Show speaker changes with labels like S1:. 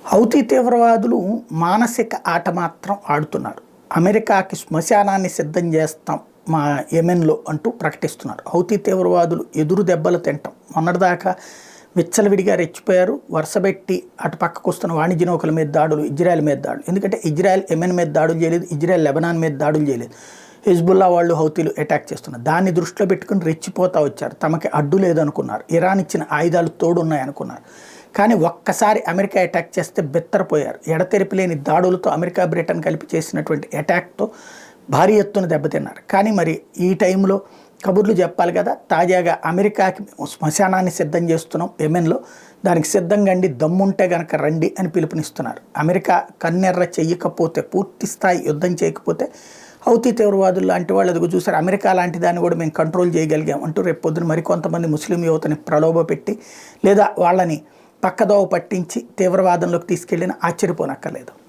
S1: Houthi తీవ్రవాదులు మానసిక ఆట మాత్రం ఆడుతున్నారు. అమెరికాకి శ్మశానాన్ని సిద్ధం చేస్తాం మా యెమెన్లో అంటూ ప్రకటిస్తున్నారు. హౌతీ తీవ్రవాదులు ఎదురు దెబ్బలు తింటాం. మొన్నటిదాకా విచ్చలవిడిగా రెచ్చిపోయారు. వరుసబెట్టి అటు పక్కకు వస్తున్న వాణిజ్య నౌకల మీద దాడులు, ఇజ్రాయెల్ మీద దాడులు. ఎందుకంటే ఇజ్రాయెల్ యెమెన్ మీద దాడులు చేయలేదు, ఇజ్రాయెల్ లెబనాన్ మీద దాడులు చేయలేదు. హిజ్బుల్లా వాళ్ళు హౌతీలు అటాక్ చేస్తున్నారు. దాన్ని దృష్టిలో పెట్టుకుని రెచ్చిపోతా వచ్చారు. తమకి అడ్డు లేదనుకున్నారు. ఇరాన్ ఇచ్చిన ఆయుధాలు తోడున్నాయనుకున్నారు. కానీ ఒక్కసారి అమెరికా అటాక్ చేస్తే బెత్తరపోయారు. ఎడతెరిపి లేని దాడులతో అమెరికా బ్రిటన్ కలిపి చేసినటువంటి అటాక్తో భారీ ఎత్తున దెబ్బతిన్నారు. కానీ మరి ఈ టైంలో కబుర్లు చెప్పాలి కదా. తాజాగా అమెరికాకి శ్మశానాన్ని సిద్ధం చేస్తున్నాం యెమెన్లో, దానికి సిద్ధంగా అండి, దమ్ముంటే గనక రండి అని పిలుపునిస్తున్నారు. అమెరికా కన్నెర్ర చెయ్యకపోతే, పూర్తి స్థాయి యుద్ధం చేయకపోతే హౌతీ తీవ్రవాదులు లాంటి వాళ్ళు అదిగో చూసారు, అమెరికా లాంటి దాన్ని కూడా మేము కంట్రోల్ చేయగలిగాం అంటూ రేపు పొద్దున మరికొంతమంది ముస్లిం యువతని ప్రలోభపెట్టి లేదా వాళ్ళని పక్కదోవ పట్టించి తీవ్రవాదంలోకి తీసుకెళ్ళిన ఆశ్చర్యపోనక్కర్లేదు.